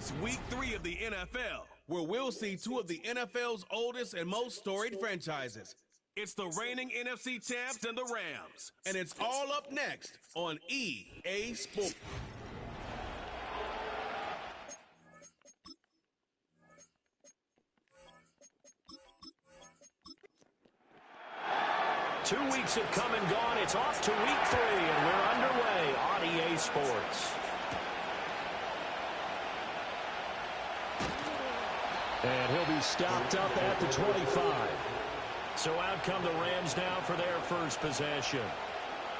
It's week 3 of the NFL, where we'll see two of the NFL's oldest and most storied franchises. It's the reigning NFC champs and the Rams, and it's all up next on EA Sports. Two weeks have come and gone. It's off to week 3, and we're underway on EA Sports. And he'll be stopped up at the 25. So out come the Rams now for their first possession.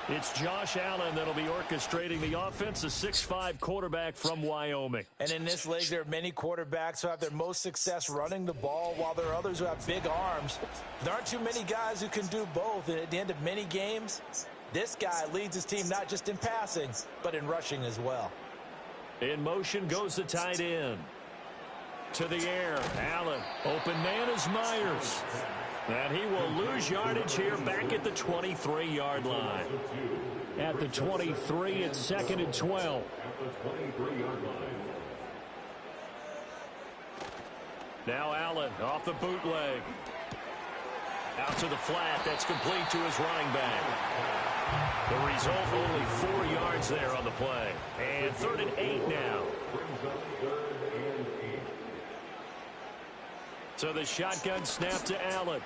It's Josh Allen that'll be orchestrating the offense, a 6'5" quarterback from Wyoming. And in this league, there are many quarterbacks who have their most success running the ball, while there are others who have big arms. There aren't too many guys who can do both. And at the end of many games, this guy leads his team not just in passing, but in rushing as well. In motion goes the tight end. To the air, Allen. Open man is Myers. And he will lose yardage here back at the 23-yard line. At the 23, it's 2nd and 12. Now Allen off the bootleg. Out to the flat. That's complete to his running back. The result, only 4 yards there on the play. And 3rd and 8 now. So the shotgun snap to Allen.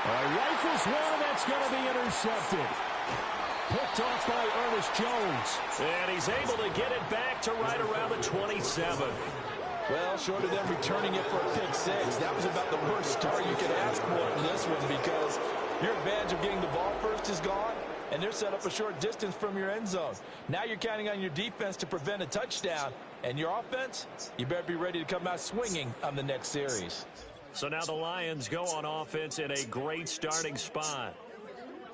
Rifles one, and that's going to be intercepted. Picked off by Ernest Jones. And he's able to get it back to right around the 27. Well, short of them returning it for a pick 6, that was about the worst start you could ask for in this one, because your advantage of getting the ball first is gone, and they're set up a short distance from your end zone. Now you're counting on your defense to prevent a touchdown, and your offense, you better be ready to come out swinging on the next series. So now the Lions go on offense in a great starting spot.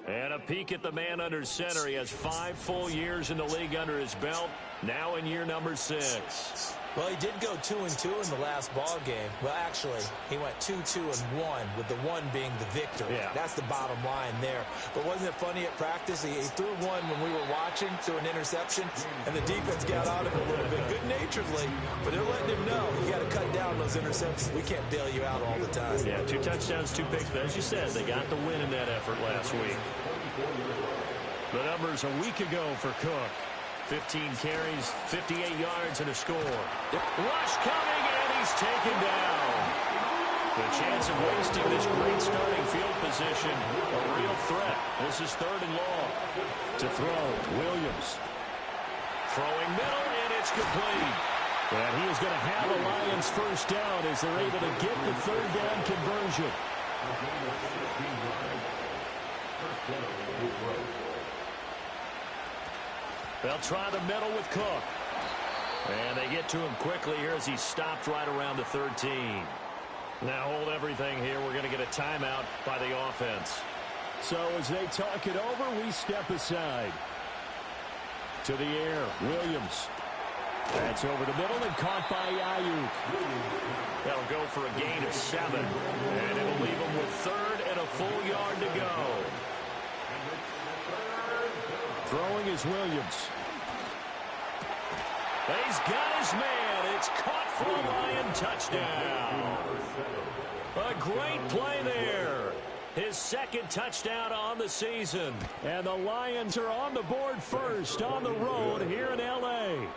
And a peek at the man under center. He has 5 full years in the league under his belt, now in year number 6. Well, he did go 2-2 in the last ball game. Well, actually, he went 2-2-1, with the 1 being the victory. Yeah. That's the bottom line there. But wasn't it funny at practice? He threw one when we were watching, threw an interception, and the defense got on him a little bit, good-naturedly. But they're letting him know, you got to cut down those interceptions. We can't bail you out all the time. Yeah, 2 touchdowns, 2 picks. But as you said, they got the win in that effort last week. The numbers a week ago for Cook. 15 carries, 58 yards, and a score. Rush coming, and he's taken down. The chance of wasting this great starting field position, a real threat. This is 3rd and long. To throw, Williams. Throwing middle, and it's complete. And he is going to have the Lions first down as they're able to get the 3rd down conversion. They'll try the middle with Cook. And they get to him quickly here as he stopped right around the 13. Now hold everything here. We're going to get a timeout by the offense. So as they talk it over, we step aside. To the air, Williams. That's over the middle and caught by Ayuk. That'll go for a gain of 7. And it'll leave him with 3rd and a full yard to go. Throwing is Williams. He's got his man. It's caught for a Lion touchdown. A great play there. His 2nd touchdown on the season. And the Lions are on the board first on the road here in L.A.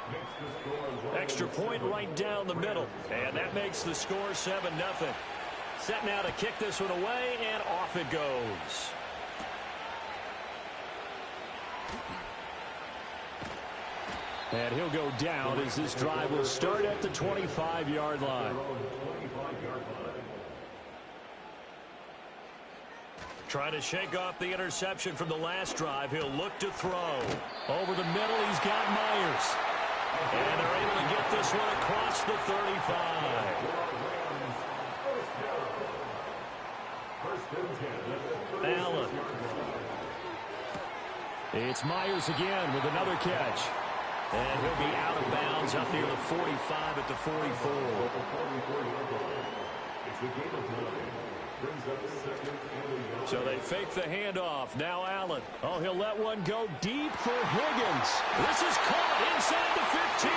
Extra point right down the middle. And that makes the score 7-0. Set now to kick this one away, and off it goes. And he'll go down as this drive will start at the 25-yard line. Trying to shake off the interception from the last drive. He'll look to throw. Over the middle, he's got Myers. And they're able to get this one across the 35. Allen. It's Myers again with another catch. And he'll be out of bounds up near the 45 at the 44. So they fake the handoff. Now Allen. Oh, he'll let one go deep for Higgins. This is caught inside the 15.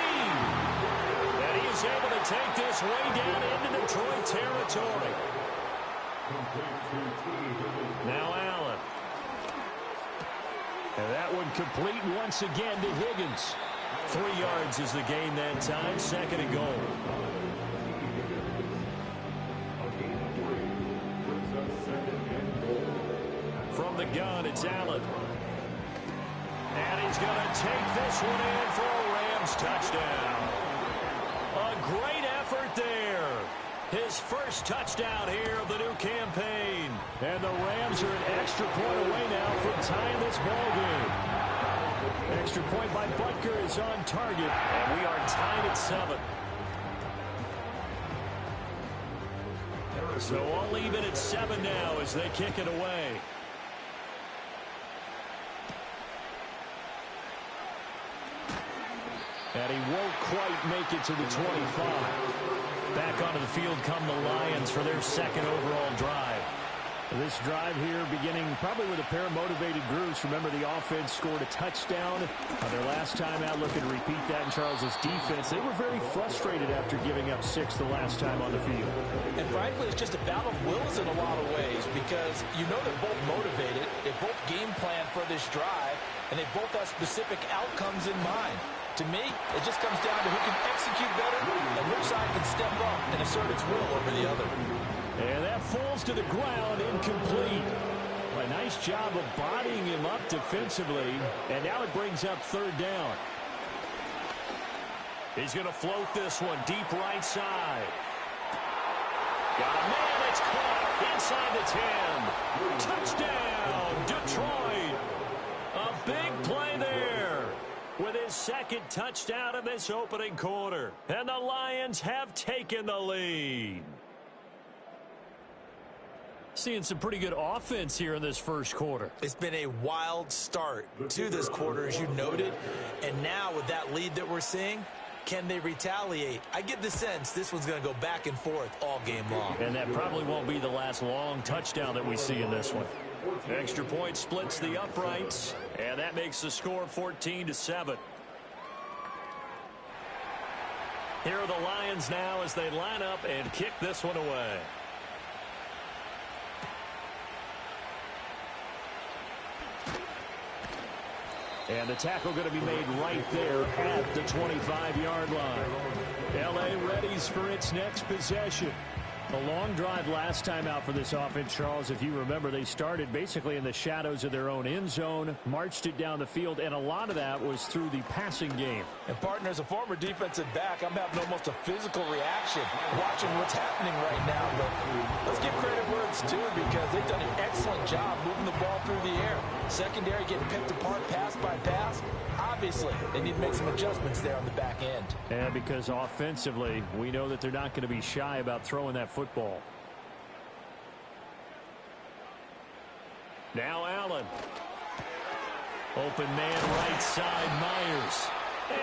And he is is able to take this way down into Detroit territory. Now Allen. And that one complete once again to Higgins. 3 yards is the gain that time. 2nd and goal. From the gun, it's Allen. And he's going to take this one in for a Rams touchdown. A great effort there. His first touchdown here of the new campaign. And the Rams are an extra point away now from tying this ball game. Extra point by Butker is on target. And we are tied at 7. So all even at 7 now as they kick it away. And he won't quite make it to the 25. Back onto the field come the Lions for their 2nd overall drive. This drive here beginning probably with a pair of motivated groups. Remember, the offense scored a touchdown their last time out. Looking to repeat that in Charles's defense. They were very frustrated after giving up 6 the last time on the field. And frankly, it's just a battle of wills in a lot of ways because you know they're both motivated. They both game plan for this drive, and they both have specific outcomes in mind. To me, it just comes down to who can execute better and which side can step up and assert its will over the other. And that falls to the ground, incomplete. A nice job of bodying him up defensively, and now it brings up 3rd down. He's going to float this one deep right side. Got a man, it's caught inside the 10. Touchdown, Detroit. A big play there with his 2nd touchdown of this opening quarter. And the Lions have taken the lead. Seeing some pretty good offense here in this first quarter. It's been a wild start to this quarter, as you noted. And now with that lead that we're seeing, can they retaliate? I get the sense this one's going to go back and forth all game long. And that probably won't be the last long touchdown that we see in this one. Extra point splits the uprights, and that makes the score 14-7. Here are the Lions now as they line up and kick this one away. And the tackle going to be made right there at the 25-yard line. L.A. readies for its next possession. A long drive last time out for this offense, Charles. If you remember, they started basically in the shadows of their own end zone, marched it down the field, and a lot of that was through the passing game. And, partner, as a former defensive back, I'm having almost a physical reaction watching what's happening right now. But let's give credit where it's due because they've done an excellent job moving the ball through the air. Secondary getting picked apart pass by pass. Obviously, they need to make some adjustments there on the back end. And because offensively, we know that they're not going to be shy about throwing that football. Now Allen. Open man right side, Myers.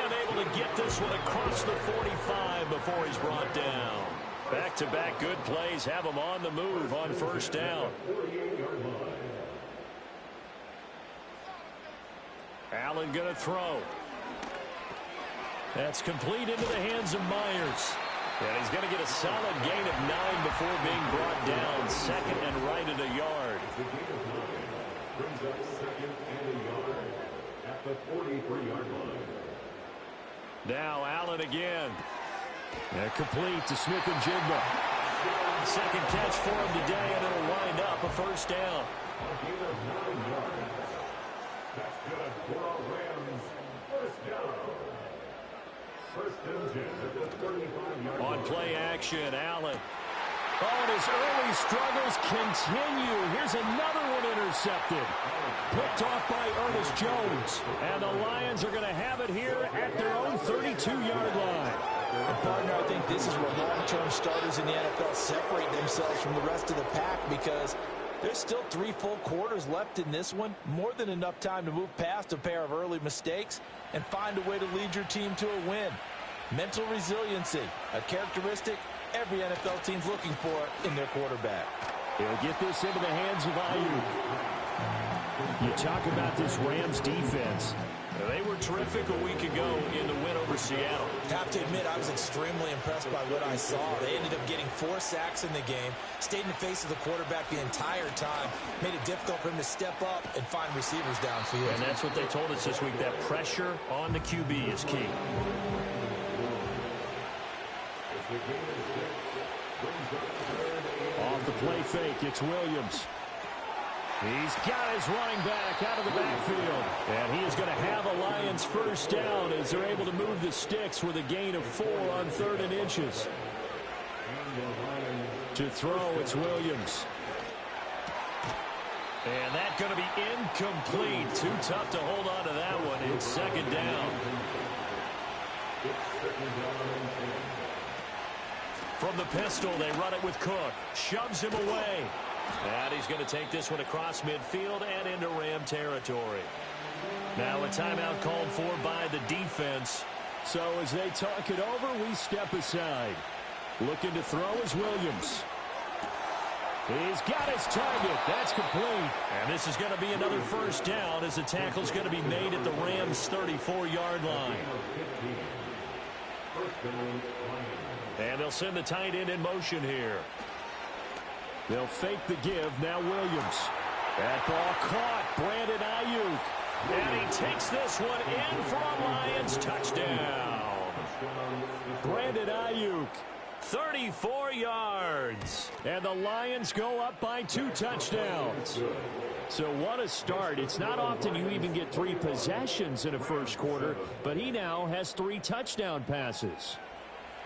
And able to get this one across the 45 before he's brought down. Back-to-back good plays have him on the move on 1st down. Allen going to throw. That's complete into the hands of Myers. And he's going to get a solid gain of 9 before being brought down. 2nd and right at a yard. Brings up 2nd and a yard at the 43-yard line. Now Allen again. And complete to Smith and Jigba. 2nd catch for him today, and it'll wind up a 1st down. A gain of 9 yards. That's good for our Rams. 1st down. 1st and 10 at the 35-yard line. On play action, Allen. Oh, and his early struggles continue. Here's another one intercepted. Picked off by Ernest Jones. And the Lions are going to have it here at their own 32-yard line. And partner, I think this is where long-term starters in the NFL separate themselves from the rest of the pack because there's still 3 full quarters left in this one. More than enough time to move past a pair of early mistakes and find a way to lead your team to a win. Mental resiliency, a characteristic every NFL team's looking for in their quarterback. He'll get this into the hands of Ayuk. You talk about this Rams defense. They were terrific a week ago in the win over Seattle. Have to admit, I was extremely impressed by what I saw. They ended up getting 4 sacks in the game, stayed in the face of the quarterback the entire time, made it difficult for him to step up and find receivers downfield. And that's what they told us this week, that pressure on the QB is key. Off the play fake, it's Williams. He's got his running back out of the backfield. And he is going to have a Lions first down as they're able to move the sticks with a gain of 4 on 3rd and inches. To throw, it's Williams. And that's going to be incomplete. Too tough to hold on to that one. It's 2nd down. From the pistol, they run it with Cook. Shoves him away. And he's going to take this one across midfield and into Ram territory. Now a timeout called for by the defense. So as they talk it over, we step aside. Looking to throw is Williams. He's got his target. That's complete. And this is going to be another first down as the tackle's going to be made at the Rams' 34-yard line. And they'll send the tight end in motion here. They'll fake the give. Now Williams. That ball caught. Brandon Ayuk. And he takes this one in for a Lions touchdown. Brandon Ayuk. 34 yards. And the Lions go up by 2 touchdowns. So what a start. It's not often you even get 3 possessions in a first quarter, but he now has 3 touchdown passes.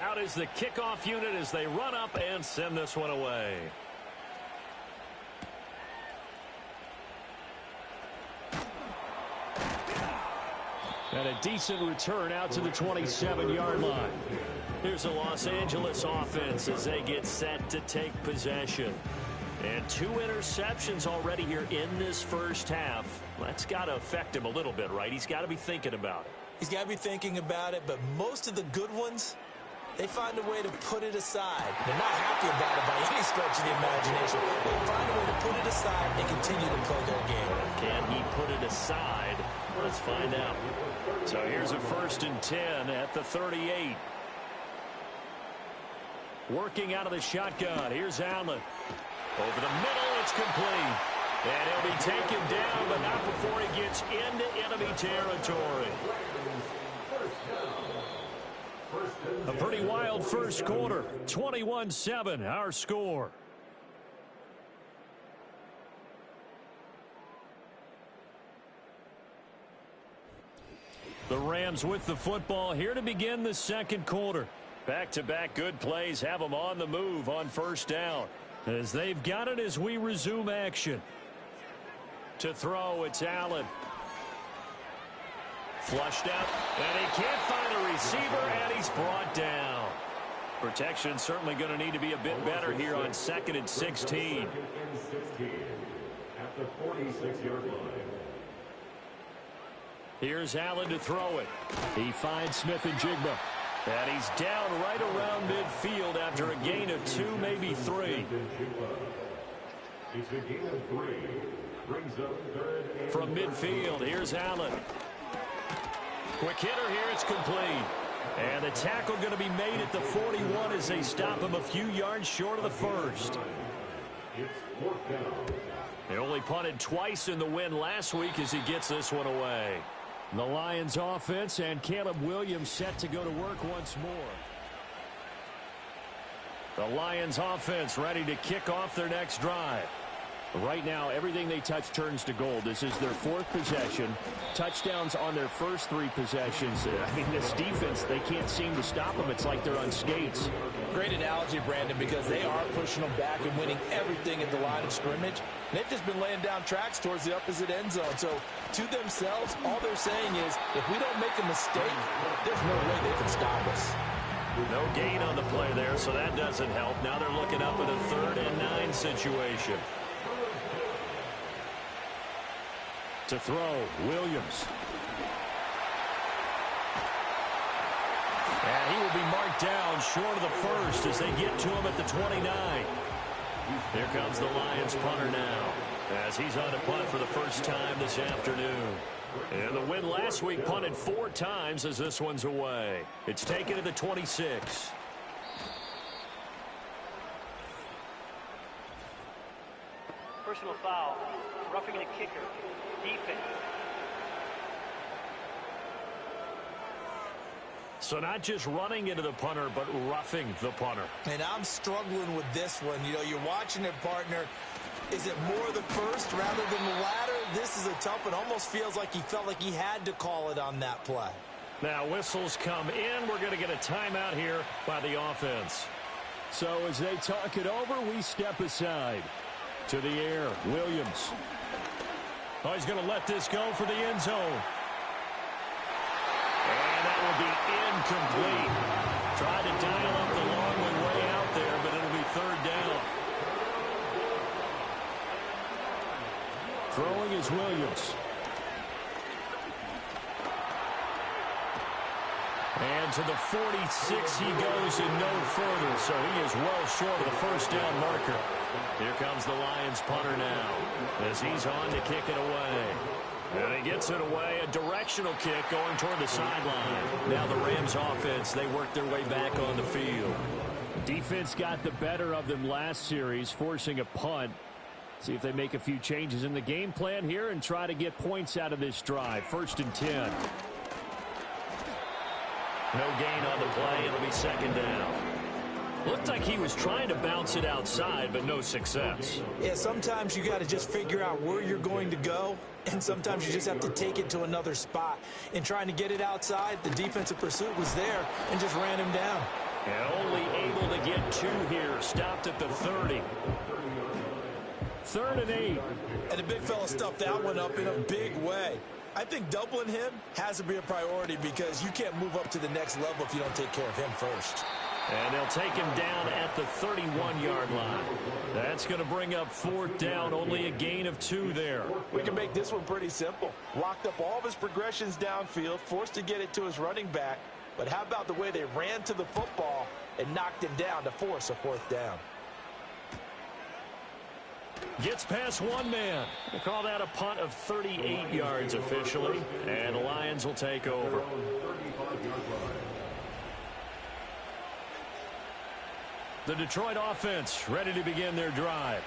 Out is the kickoff unit as they run up and send this one away. And a decent return out to the 27-yard line. Here's the Los Angeles offense as they get set to take possession. And 2 interceptions already here in this first half. That's got to affect him a little bit, right? He's got to be thinking about it. He's got to be thinking about it, but most of the good ones, they find a way to put it aside. They're not happy about it by any stretch of the imagination. They find a way to put it aside and continue to play their game. Can he put it aside? Let's find out. So here's a 1st and 10 at the 38. Working out of the shotgun. Here's Allen. Over the middle, it's complete. And he'll be taken down, but not before he gets into enemy territory. A pretty wild first quarter. 21-7, our score. The Rams with the football here to begin the second quarter. Back-to-back good plays have them on the move on first down. As they've got it as we resume action. To throw, it's Allen. Flushed out, and he can't find a receiver, and he's brought down. Protection certainly going to need to be a bit better here on 2nd and 16. At the 46-yard line. Here's Allen to throw it. He finds Smith and Jigba. And he's down right around midfield after a gain of 2, maybe 3. It's a gain of 3. Brings up 3rd and From midfield, here's Allen. Quick hitter here, it's complete. And the tackle going to be made at the 41 as they stop him a few yards short of the first. It's 4th down. They only punted twice in the win last week as he gets this one away. The Lions offense and Caleb Williams set to go to work once more. The Lions offense ready to kick off their next drive. Right now, everything they touch turns to gold. This is their 4th possession. Touchdowns on their first 3 possessions. I mean, this defense, they can't seem to stop them. It's like they're on skates. Great analogy, Brandon, because they are pushing them back and winning everything at the line of scrimmage. And they've just been laying down tracks towards the opposite end zone. So, to themselves, all they're saying is, if we don't make a mistake, there's no way they can stop us. No gain on the play there, so that doesn't help. Now they're looking up at a 3rd and 9 situation. To throw, Williams. And he will be marked down short of the first as they get to him at the 29. Here comes the Lions punter now as he's on to punt for the first time this afternoon. And the win last week punted 4 times as this one's away. It's taken to the 26. Personal foul, roughing the kicker, defense. So not just running into the punter, but roughing the punter. And I'm struggling with this one. You know, you're watching it, partner. Is it more the first rather than the latter? This is a tough one. Almost feels like he felt like he had to call it on that play. Now whistles come in. We're going to get a timeout here by the offense. So as they talk it over, we step aside. To the air, Williams. Oh, he's going to let this go for the end zone. And that will be incomplete. Tried to dial up the long way out there, but it'll be 3rd down. Throwing is Williams. And to the 46 he goes and no further, so he is well short of the 1st down marker. Here comes the Lions punter now as he's on to kick it away. And he gets it away, a directional kick going toward the sideline. Now the Rams offense, they work their way back on the field. Defense got the better of them last series, forcing a punt. See if they make a few changes in the game plan here and try to get points out of this drive. 1st and 10. No gain on the play. It'll be 2nd down. Looked like he was trying to bounce it outside, but no success. Yeah, sometimes you got to just figure out where you're going to go, and sometimes you just have to take it to another spot. In trying to get it outside, the defensive pursuit was there and just ran him down. And only able to get 2 here. Stopped at the 30. 3rd and 8. And the big fella stuffed that one up in a big way. I think doubling him has to be a priority because you can't move up to the next level if you don't take care of him first. And they'll take him down at the 31-yard line. That's going to bring up 4th down, only a gain of 2 there. We can make this one pretty simple. Locked up all of his progressions downfield, forced to get it to his running back. But how about the way they ran to the football and knocked him down to force a 4th down? Gets past 1 man. We'll call that a punt of 38 yards officially. And the Lions will take over. The Detroit offense ready to begin their drive.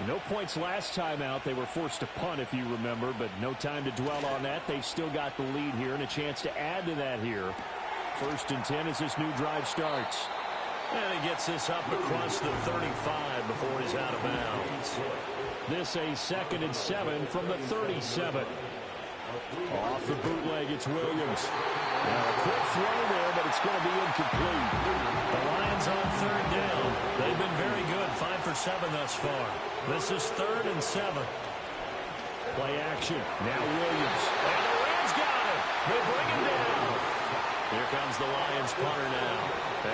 No points last time out. They were forced to punt, if you remember, but no time to dwell on that. They've still got the lead here and a chance to add to that here. 1st and 10 as this new drive starts. And he gets this up across the 35 before he's out of bounds. This a 2nd and 7 from the 37. Off the bootleg, it's Williams. Now a quick throw there, but it's going to be incomplete. The Lions on 3rd down. They've been very good, 5 for 7 thus far. This is 3rd and 7. Play action. Now Williams. And the Rams got it. They bring him down. Here comes the Lions punter now.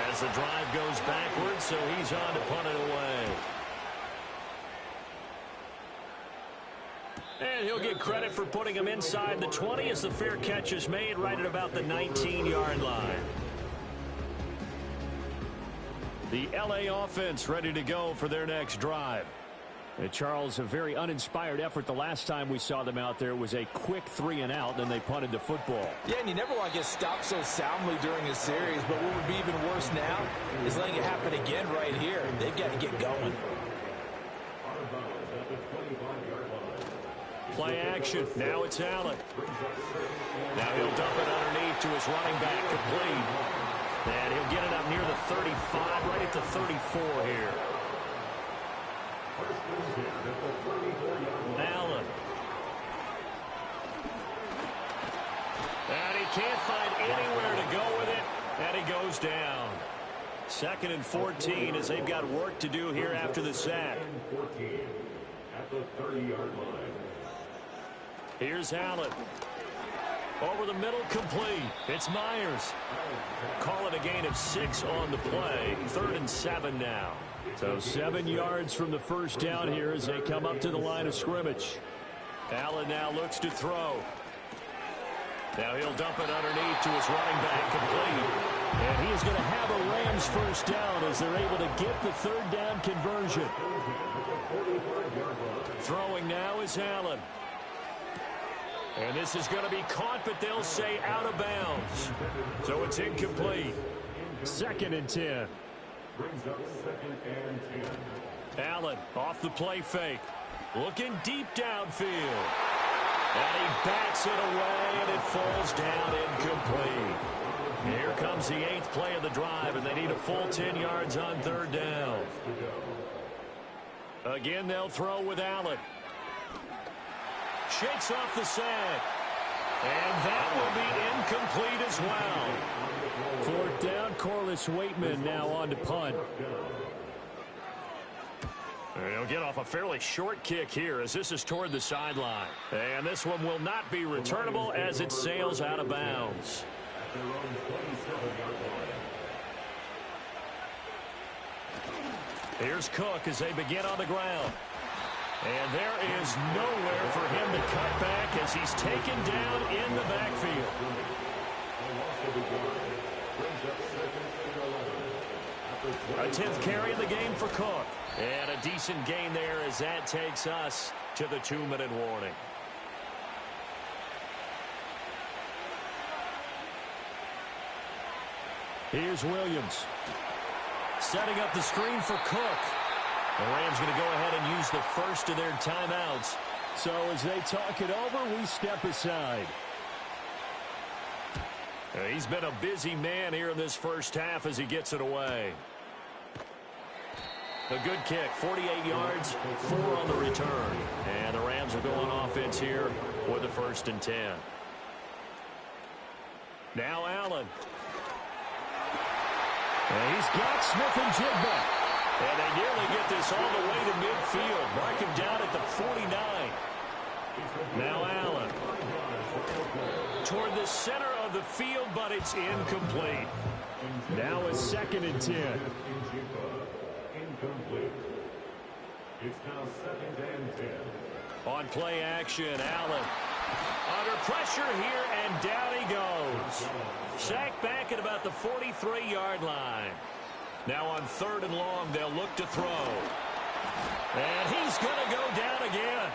As the drive goes backwards, so he's on to punt it away. And he'll get credit for putting him inside the 20 as the fair catch is made right at about the 19-yard line. The LA offense ready to go for their next drive. Charles, a very uninspired effort the last time we saw them out there was a quick 3-and-out, then they punted the football. Yeah, and you never want to get stopped so soundly during a series, but what would be even worse now is letting it happen again right here. They've got to get going. Play action. Now it's Allen. Now he'll dump it underneath to his running back, complete. And he'll get it up near the 35, right at the 34 here. Allen. And he can't find anywhere to go with it, and he goes down. 2nd and 14 as they've got work to do here after the sack. At the 30-yard line. Here's Allen. Over the middle, complete. It's Myers. Call it a gain of 6 on the play. 3rd and 7 now. So 7 yards from the 1st down here as they come up to the line of scrimmage. Allen now looks to throw. Now he'll dump it underneath to his running back, complete. And he is going to have a Rams 1st down as they're able to get the 3rd down conversion. And this is going to be caught, but they'll say out of bounds. So it's incomplete. 2nd and 10. Brings up 2nd and 10. Allen off the play fake. Looking deep downfield. And he backs it away, and it falls down incomplete. Here comes the 8th play of the drive, and they need a full 10 yards on 3rd down. Again, they'll throw with Allen. Shakes off the sack. And that will be incomplete as well. 4th down, Corliss Waitman now on to punt. He'll get off a fairly short kick here as this is toward the sideline. And this one will not be returnable as it sails out of bounds. Here's Cook as they begin on the ground. And there is nowhere for him to cut back as he's taken down in the backfield. A 10th carry in the game for Cook. And a decent gain there as that takes us to the 2-minute warning. Here's Williams. Setting up the screen for Cook. The Rams going to go ahead and use the first of their timeouts. So as they talk it over, we step aside. He's been a busy man here in this first half as he gets it away. A good kick, 48 yards, 4 on the return. And the Rams are going offense here with the 1st and 10. Now Allen. And he's got Smith-Njigba. And they nearly get this all the way to midfield. Mark him down at the 49. Now Allen. Toward the center of the field, but it's incomplete. Now a 2nd and 10. Incomplete. It's now 2nd and 10. On play action, Allen. Under pressure here, and down he goes. Sacked back at about the 43-yard line. Now on 3rd and long, they'll look to throw. And he's going to go down again.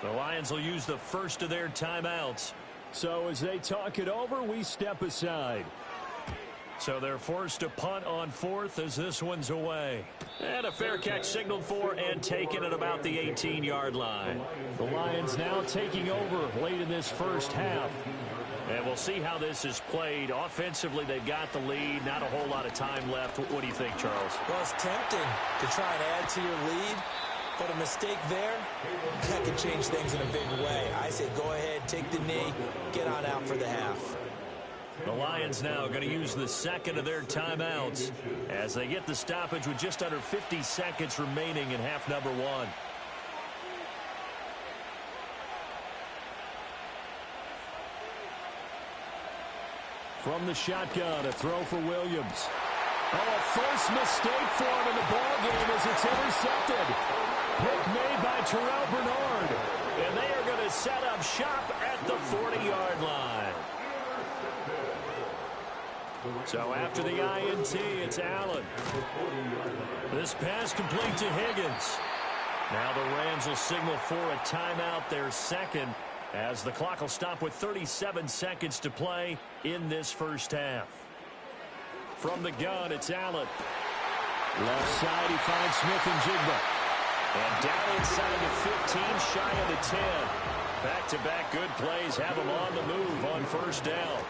The Lions will use the first of their timeouts. So as they talk it over, we step aside. So they're forced to punt on 4th as this one's away. And a fair catch signaled for and taken at about the 18-yard line. The Lions now taking over late in this first half. And we'll see how this is played. Offensively, they've got the lead. Not a whole lot of time left. What do you think, Charles? Well, it's tempting to try and add to your lead, but a mistake there, that could change things in a big way. I say go ahead, take the knee, get on out for the half. The Lions now going to use the 2nd of their timeouts as they get the stoppage with just under 50 seconds remaining in half number 1. From the shotgun, a throw for Williams. Oh, a first mistake for him in the ball game as it's intercepted. Pick made by Terrell Bernard. And they are going to set up shop at the 40-yard line. So after the INT, it's Allen. This pass complete to Higgins. Now the Rams will signal for a timeout, their 2nd, as the clock will stop with 37 seconds to play in this first half. From the gun, it's Allen. Left side, he finds Smith-Njigba. And down inside the 15, shy of the 10. Back-to-back good plays have him on the move on 1st down.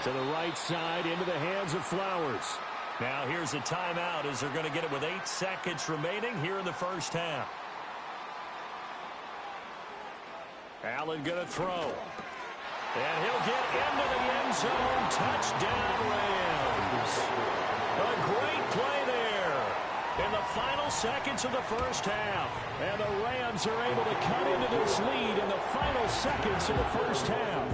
To the right side, into the hands of Flowers. Now here's a timeout as they're going to get it with 8 seconds remaining here in the first half. Allen going to throw. And he'll get into the end zone. Touchdown, Rams. A great play there in the final seconds of the first half. And the Rams are able to cut into this lead in the final seconds of the first half.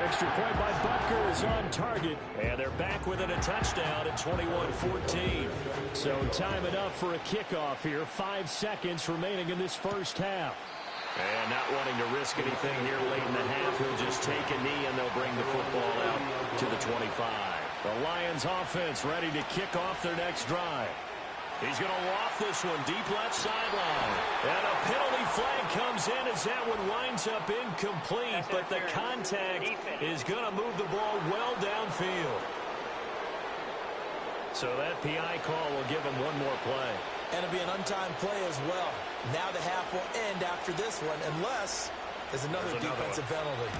Extra point by Butker is on target. And they're back within a touchdown at 21-14. So time enough for a kickoff here. 5 seconds remaining in this first half. And not wanting to risk anything here late in the half, he'll just take a knee and they'll bring the football out to the 25. The Lions offense ready to kick off their next drive. He's going to loft this one deep left sideline. And a penalty flag comes in as that one winds up incomplete, but the contact is going to move the ball well downfield. So that PI call will give him one more play. And it'll be an untimed play as well. Now the half will end after this one, unless there's another defensive penalty.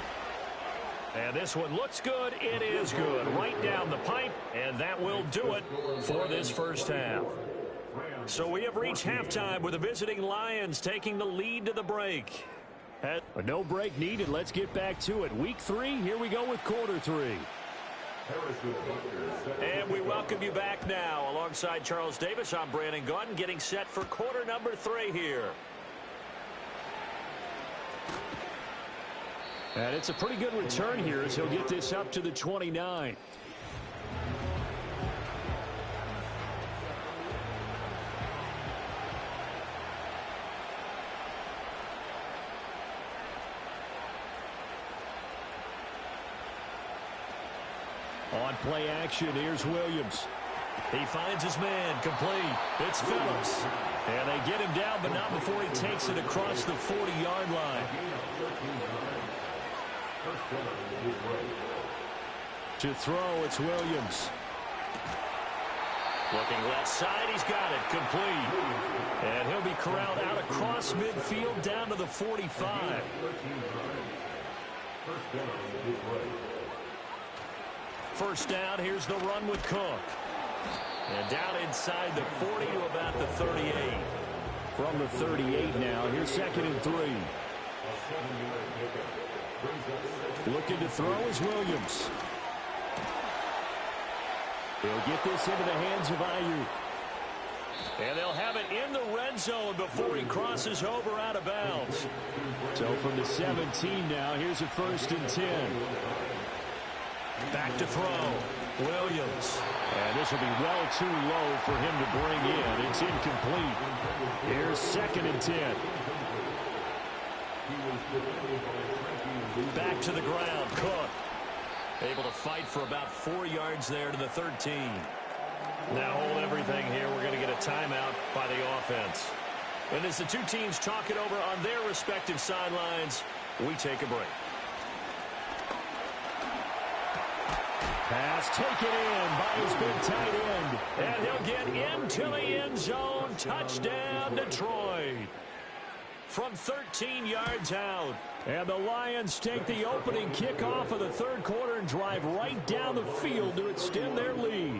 And this one looks good. It is good. Right down the pipe, and that will do it for this first half. So we have reached halftime with the visiting Lions taking the lead to the break. No break needed. Let's get back to it. Week 3, here we go with quarter 3. And we welcome you back now. Alongside Charles Davis, I'm Brandon Gaudin, getting set for quarter number 3 here. And it's a pretty good return here as he'll get this up to the 29. On play action, here's Williams. He finds his man, complete. It's Phillips. And they get him down, but not before he takes it across the 40-yard line. To throw, it's Williams. Looking left side, he's got it, complete. And he'll be corralled out across midfield down to the 45. First down, here's the run with Cook. And down inside the 40 to about the 38. From the 38 now, here's 2nd and 3. Looking to throw is Williams. He'll get this into the hands of Ayuk. And they'll have it in the red zone before he crosses over out of bounds. So from the 17 now, here's a 1st and 10. Back to throw. Williams. And this will be well too low for him to bring in. It's incomplete. Here's 2nd and 10. Back to the ground. Cook. Able to fight for about 4 yards there to the 13. Now hold everything here. We're going to get a timeout by the offense. And as the two teams talk it over on their respective sidelines, we take a break. Pass taken in by his big tight end. And he'll get into the end zone. Touchdown, Detroit. From 13 yards out. And the Lions take the opening kickoff of the third quarter and drive right down the field to extend their lead.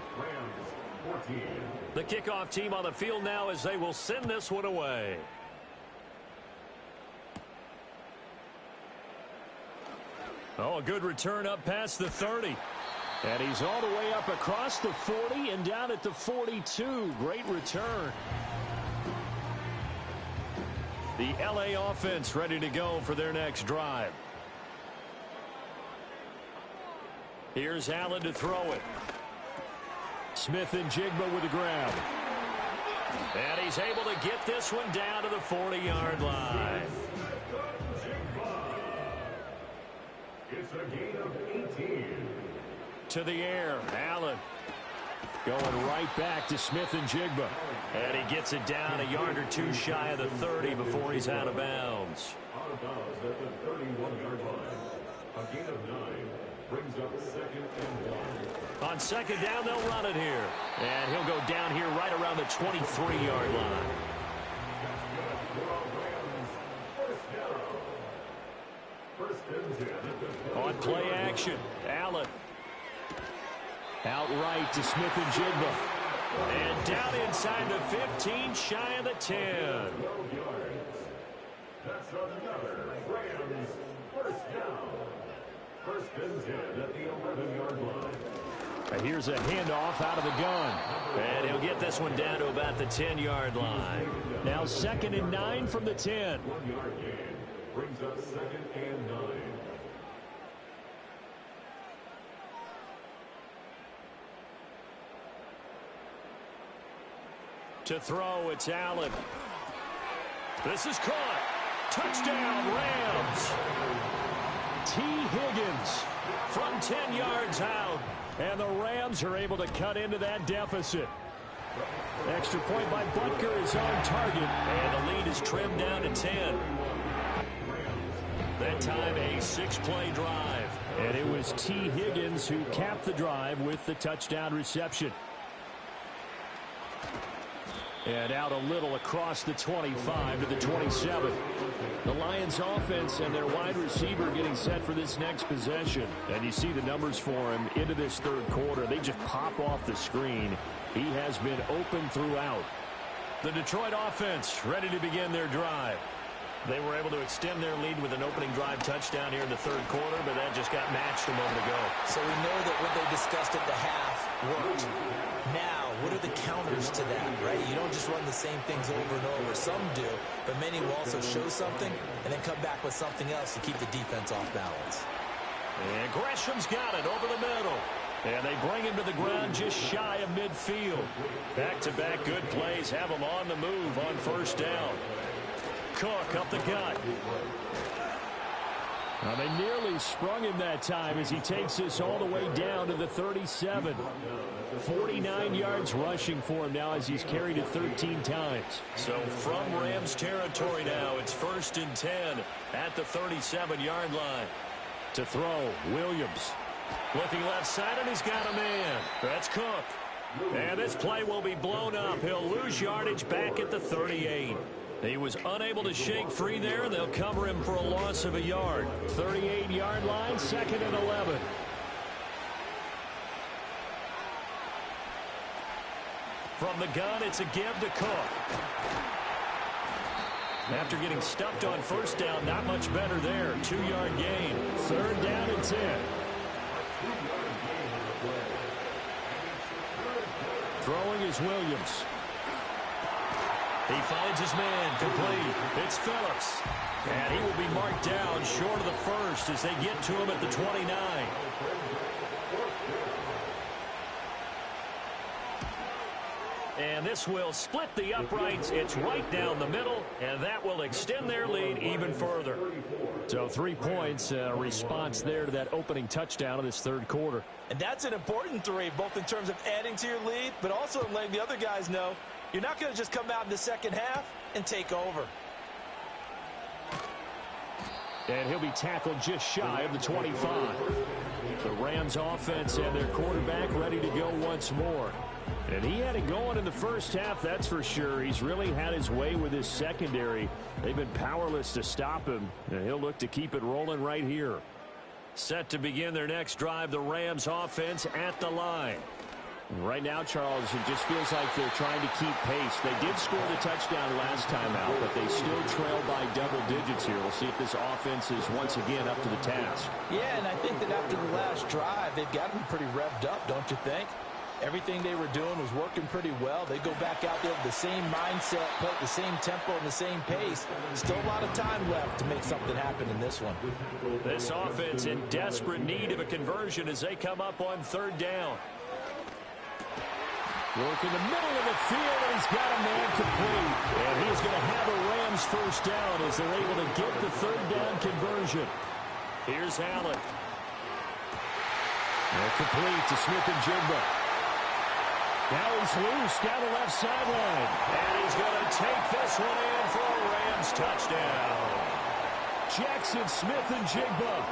The kickoff team on the field now as they will send this one away. Oh, a good return up past the 30. And he's all the way up across the 40 and down at the 42. Great return. The LA offense ready to go for their next drive. Here's Allen to throw it. Smith and Jigba with the grab. And he's able to get this one down to the 40-yard line. It's a gain of 18. To the air, Allen. Going right back to Smith and Jigba. And he gets it down a yard or two shy of the 30 before he's out of bounds. Out of bounds at the 31-yard line. A gain of 9 brings up 2nd and 1. On 2nd down, they'll run it here. And he'll go down here right around the 23-yard line. On play action, Allen. Outright to Smith and Jigba. And down inside the 15, shy of the 10. That's another Rams first down. 1st and 10 at the 11-yard line. And here's a handoff out of the gun. And he'll get this one down to about the 10-yard line. Now 2nd and 9 from the 10. 1-yard gain brings up 2nd and 9. To throw, it's Allen. This is caught. Touchdown, Rams. T. Higgins from 10 yards out. And the Rams are able to cut into that deficit. Extra point by Butker is on target, and the lead is trimmed down to 10. That time a 6-play drive. And it was T. Higgins who capped the drive with the touchdown reception. And out a little across the 25 to the 27. The Lions offense and their wide receiver getting set for this next possession. And you see the numbers for him into this third quarter. They just pop off the screen. He has been open throughout. The Detroit offense ready to begin their drive. They were able to extend their lead with an opening drive touchdown here in the third quarter, but that just got matched a moment ago. So we know that what they discussed at the half worked. Now, what are the counters to that, right? You don't just run the same things over and over. Some do, but many will also show something and then come back with something else to keep the defense off balance. And Gresham's got it over the middle. And they bring him to the ground just shy of midfield. Back-to-back good plays have him on the move on first down. Cook up the gut. Now they nearly sprung him that time as he takes this all the way down to the 37. 49 yards rushing for him now as he's carried it 13 times. So from Rams territory now, it's 1st and 10 at the 37-yard line. To throw, Williams. Looking left side, and he's got a man. That's Cook. And this play will be blown up. He'll lose yardage back at the 38. He was unable to shake free there, and they'll cover him for a loss of a yard. 38-yard line, 2nd and 11. From the gun, it's a give to Cook. After getting stuffed on first down, not much better there. 2-yard gain. 3rd down and 10. Throwing is Williams. He finds his man, complete. It's Phillips. And he will be marked down short of the first as they get to him at the 29. And this will split the uprights. It's right down the middle, and that will extend their lead even further. So 3 points, response there to that opening touchdown of this third quarter. And that's an important 3, both in terms of adding to your lead, but also in letting the other guys know you're not going to just come out in the second half and take over. And he'll be tackled just shy of the 25. The Rams offense and their quarterback ready to go once more. And he had it going in the first half, that's for sure. He's really had his way with his secondary. They've been powerless to stop him, and he'll look to keep it rolling right here. Set to begin their next drive, the Rams offense at the line. Right now, Charles, it just feels like they're trying to keep pace. They did score the touchdown last time out, but they still trail by double digits here. We'll see if this offense is once again up to the task. Yeah, and I think that after the last drive, they've got to be pretty revved up, don't you think? Everything they were doing was working pretty well. They go back out there with the same mindset, play at the same tempo and the same pace. Still a lot of time left to make something happen in this one. This offense in desperate need of a conversion as they come up on 3rd down. Work in the middle of the field, and he's got a man complete. And he's going to have a Rams first down as they're able to get the 3rd down conversion. Here's Allen. And complete to Smith-Njigba. Now he's loose down the left sideline. And he's going to take this one in for a Rams touchdown. Jackson Smith-Njigba,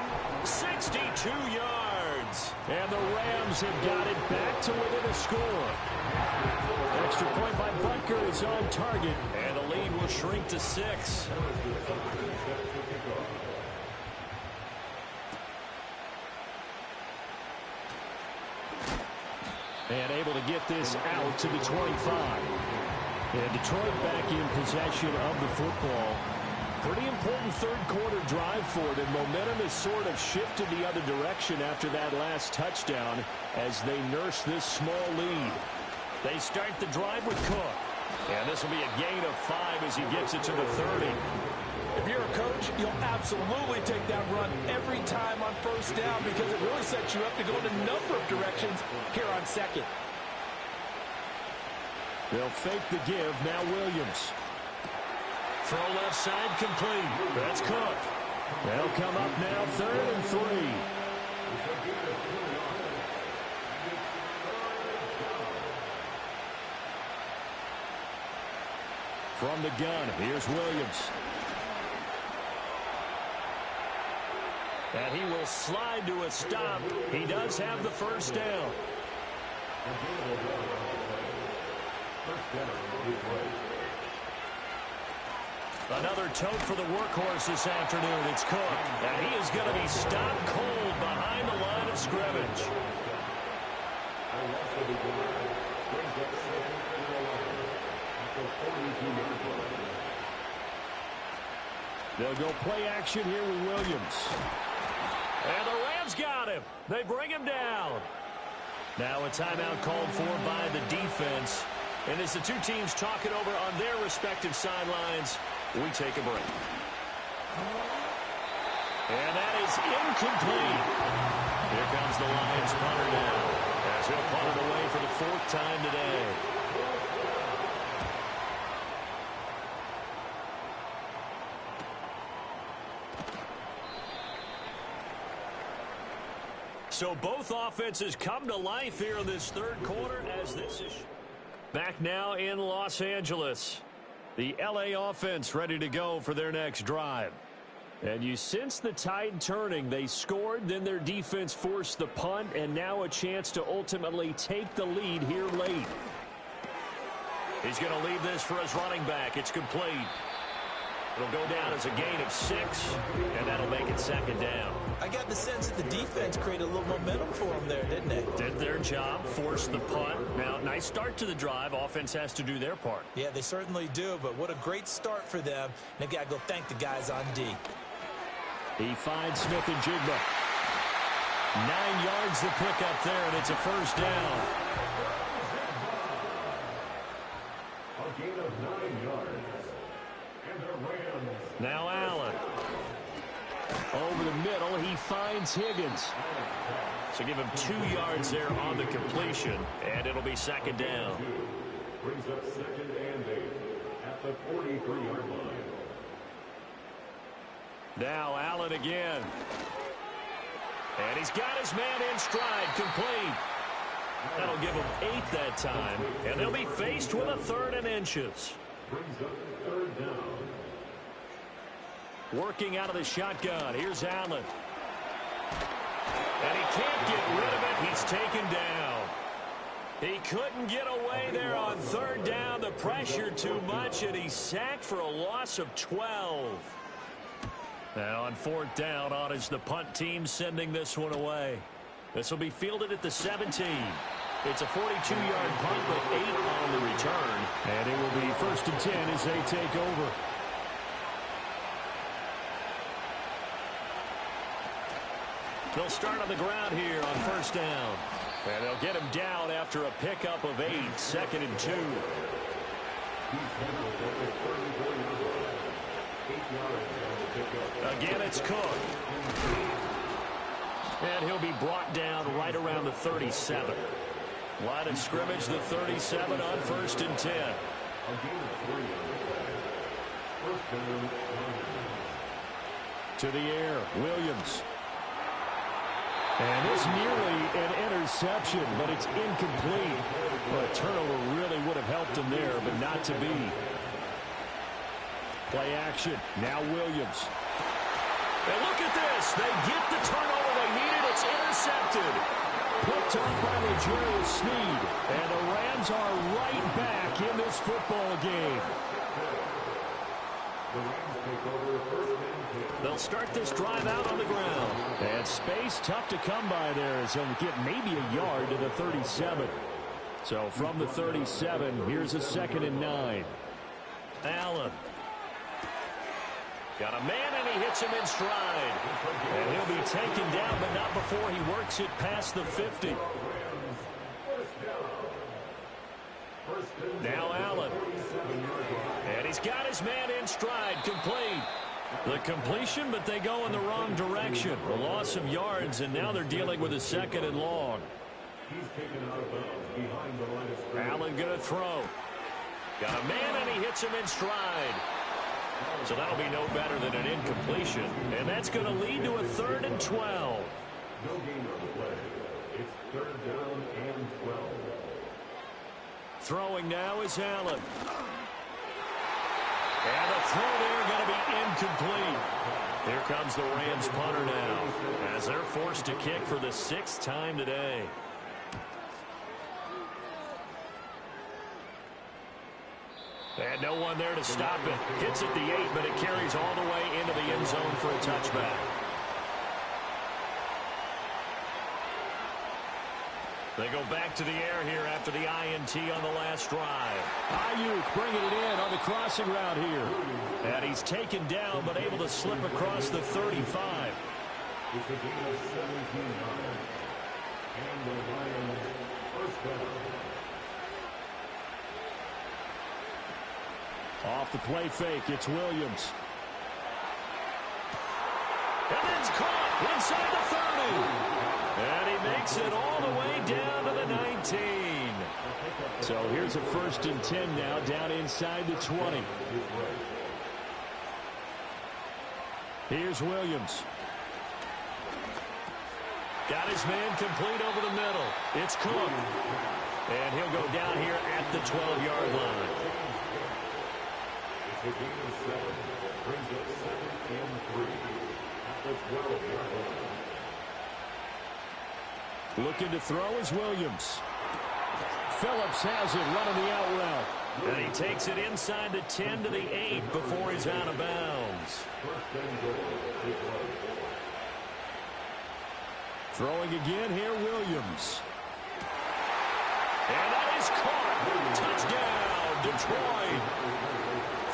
62 yards. And the Rams have got it back to within a score. Extra point by Butker is on target. And the lead will shrink to 6. And able to get this out to the 25. And Detroit back in possession of the football. Pretty important third quarter drive for them. Momentum has sort of shifted the other direction after that last touchdown as they nurse this small lead. They start the drive with Cook. And this will be a gain of 5 as he gets it to the 30. If you're a coach, you'll absolutely take that run every time on first down because it really sets you up to go in a number of directions here on 2nd. They'll fake the give. Now Williams. Throw left side complete. That's Cook. They'll come up now 3rd and 3. From the gun, here's Williams. And he will slide to a stop. He does have the first down. Another tote for the workhorse this afternoon. It's Cook. And he is going to be stopped cold behind the line of scrimmage. They'll go play action here with Williams. And the Rams got him. They bring him down. Now a timeout called for by the defense. And as the two teams talk it over on their respective sidelines, we take a break. And that is incomplete. Here comes the Lions punter now, as he'll punt it away for the fourth time today. So both offenses come to life here in this third quarter as this is back now in Los Angeles. The LA offense ready to go for their next drive. And you sense the tide turning. They scored, then their defense forced the punt, and now a chance to ultimately take the lead here late. He's going to leave this for his running back. It's complete. It'll go down as a gain of 6, and that'll make it second down. I got the sense that the defense created a little momentum for them there, didn't they? Did their job, forced the punt. Now, nice start to the drive. Offense has to do their part. Yeah, they certainly do, but what a great start for them. They've got to go thank the guys on D. He finds Smith and Jigba. 9 yards to pick up there, and it's a first down. A gain of 9 yards. And the Rams. Now Allen. Over the middle, he finds Higgins. So give him 2 yards there on the completion, and it'll be second down. Brings up 2nd and 8 at the 43-yard line. Now Allen again. And he's got his man in stride, complete. That'll give him 8 that time, and they'll be faced with a 3rd and inches. Brings up 3rd down. Working out of the shotgun. Here's Allen. And he can't get rid of it. He's taken down. He couldn't get away there on 3rd down. The pressure too much, and he's sacked for a loss of 12. Now on 4th down, on is the punt team sending this one away. This will be fielded at the 17. It's a 42-yard punt, but 8 on the return. And it will be 1st and 10 as they take over. They'll start on the ground here on 1st down. And they'll get him down after a pickup of 8, 2nd and 2. Again, it's Cook. And he'll be brought down right around the 37. Line of scrimmage, the 37 on 1st and 10. To the air, Williams. And it's nearly an interception, but it's incomplete. Well, a turnover really would have helped him there, but not to be. Play action. Now Williams. And look at this. They get the turnover they needed. It's intercepted. Picked up by L'Jarius Sneed. And the Rams are right back in this football game. They'll start this drive out on the ground. And space tough to come by there as he'll get maybe a yard to the 37. So from the 37, here's a 2nd and 9. Allen. Got a man, and he hits him in stride. And he'll be taken down, but not before he works it past the 50. Now Allen. And he's got his man in stride, complete. The completion, but they go in the wrong direction. A loss of yards, and now they're dealing with a 2nd and long. Allen going to throw. Got a man, and he hits him in stride. So that'll be no better than an incompletion. And that's going to lead to a 3rd and 12. No gain on the play. It's 3rd down and 12. Throwing now is Allen. And the throw there going to be incomplete. Here comes the Rams punter now, as they're forced to kick for the 6th time today. And no one there to stop it. Hits at the 8, but it carries all the way into the end zone for a touchback. They go back to the air here after the INT on the last drive. Ayuk bringing it in on the crossing route here. And he's taken down, but able to slip across the 35. It's a gain of 17 yards. And the Lions first down. Off the play fake, it's Williams. And it's caught inside the 30. And he makes it all the way down to the 19. So here's a 1st and 10 now, down inside the 20. Here's Williams. Got his man complete over the middle. It's Cook. And he'll go down here at the 12-yard line. It's a gain of 7. Brings up 2nd and 3 at the 12-yard line. Looking to throw is Williams. Phillips has it running the out route. And he takes it inside the 10 to the 8 before he's out of bounds. First and goal. Throwing again here, Williams. And that is caught. Touchdown, Detroit.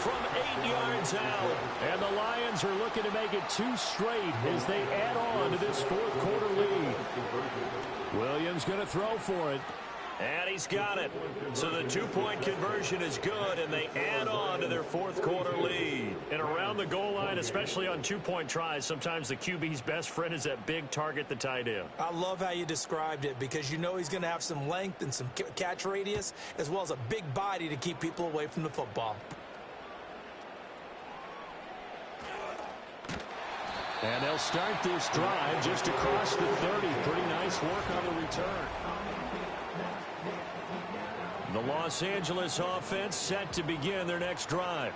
From 8 yards out. And the Lions are looking to make it 2 straight as they add on to this 4th quarter lead. Williams going to throw for it. And he's got it. So the 2-point conversion is good, and they add on to their 4th quarter lead. And around the goal line, especially on 2-point tries, sometimes the QB's best friend is that big target, the tight end. I love how you described it because you know he's going to have some length and some catch radius as well as a big body to keep people away from the football. And they'll start this drive just across the 30. Pretty nice work on the return. The Los Angeles offense set to begin their next drive.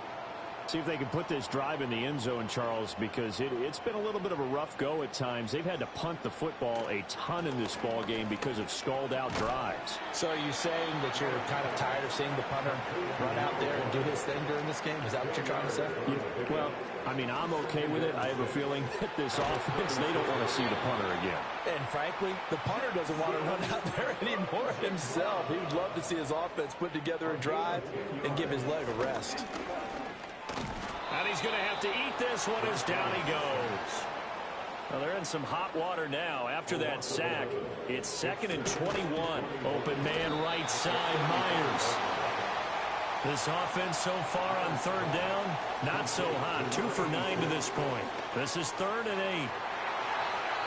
See if they can put this drive in the end zone, Charles, because it's been a little bit of a rough go at times. They've had to punt the football a ton in this ball game because of stalled-out drives. So are you saying that you're kind of tired of seeing the punter run out there and do his thing during this game? Is that what you're trying to say? Yeah, well, I mean, I'm okay with it. I have a feeling that this offense, they don't want to see the punter again. And frankly, the punter doesn't want to run out there anymore himself. He would love to see his offense put together a drive and give his leg a rest. And he's going to have to eat this one as down he goes. Well, they're in some hot water now. After that sack, it's 2nd and 21. Open man right side, Myers. This offense so far on 3rd down, not so hot. 2 for 9 to this point. This is 3rd and 8.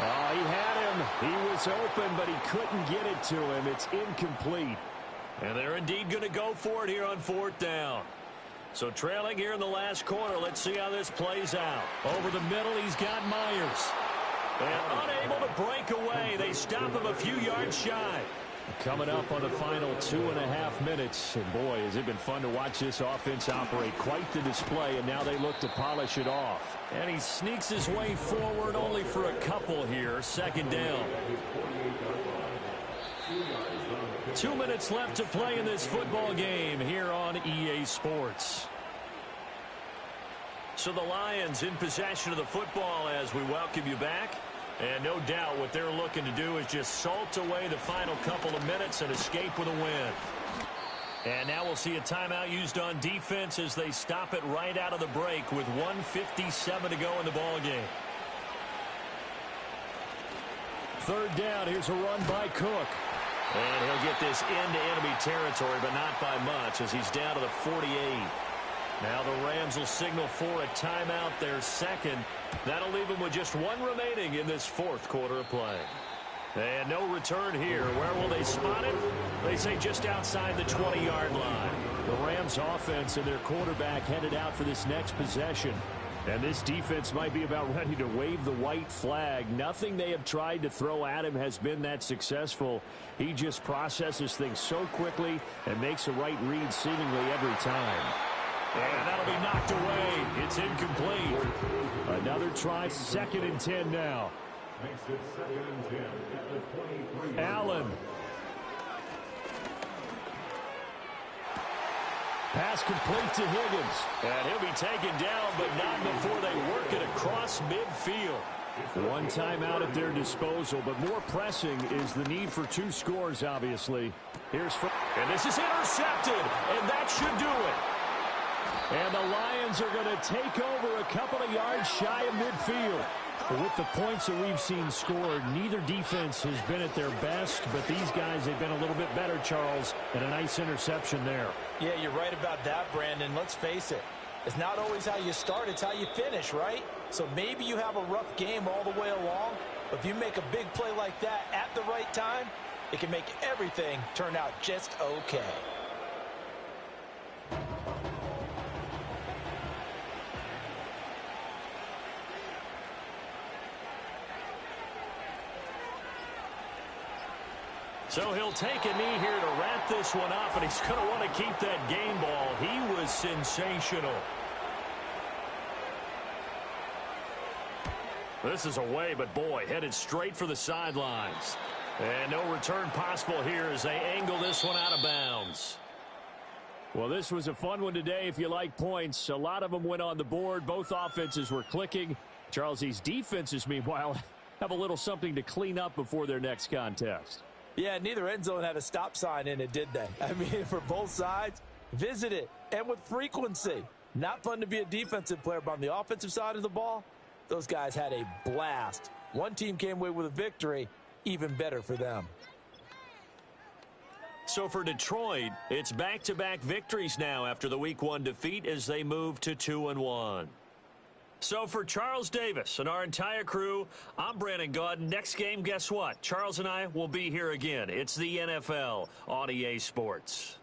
Oh, he had him. He was open, but he couldn't get it to him. It's incomplete. And they're indeed going to go for it here on 4th down. So trailing here in the last quarter, let's see how this plays out. Over the middle, he's got Myers. And unable to break away. They stop him a few yards shy. Coming up on the final 2.5 minutes. And boy, has it been fun to watch this offense operate. Quite the display, and now they look to polish it off. And he sneaks his way forward only for a couple here. 2nd down. 2 minutes left to play in this football game here on EA Sports. So the Lions in possession of the football as we welcome you back. And no doubt what they're looking to do is just salt away the final couple of minutes and escape with a win. And now we'll see a timeout used on defense as they stop it right out of the break with 1:57 to go in the ball game. 3rd down. Here's a run by Cook. And he'll get this into enemy territory, but not by much as he's down to the 48. Now the Rams will signal for a timeout, their 2nd. That'll leave them with just 1 remaining in this 4th quarter of play. And no return here. Where will they spot it? They say just outside the 20-yard line. The Rams offense and their quarterback headed out for this next possession. And this defense might be about ready to wave the white flag. Nothing they have tried to throw at him has been that successful. He just processes things so quickly and makes a right read seemingly every time. And that'll be knocked away. It's incomplete. Another try, 2nd and 10 now. Makes it 2nd and 10 at the 23. Allen. Pass complete to Higgins. And he'll be taken down, but not before they work it across midfield. One timeout at their disposal, but more pressing is the need for 2 scores, obviously. And this is intercepted, and that should do it. And the Lions are going to take over a couple of yards shy of midfield. But with the points that we've seen scored, neither defense has been at their best, but these guys have been a little bit better, Charles, and a nice interception there. Yeah, you're right about that, Brandon. Let's face it. It's not always how you start, it's how you finish, right? So maybe you have a rough game all the way along, but if you make a big play like that at the right time, it can make everything turn out just okay. So he'll take a knee here to wrap this one up, and he's going to want to keep that game ball. He was sensational. This is away, but boy, headed straight for the sidelines. And no return possible here as they angle this one out of bounds. Well, this was a fun one today if you like points. A lot of them went on the board. Both offenses were clicking. Charles, these defenses, meanwhile, have a little something to clean up before their next contest. Yeah, neither end zone had a stop sign in it, did they? I mean, for both sides, visit it, and with frequency. Not fun to be a defensive player, but on the offensive side of the ball, those guys had a blast. One team came away with a victory, even better for them. So for Detroit, it's back-to-back victories now after the Week 1 defeat as they move to 2-1. So for Charles Davis and our entire crew, I'm Brandon Gaudin. Next game, guess what? Charles and I will be here again. It's the NFL on EA Sports.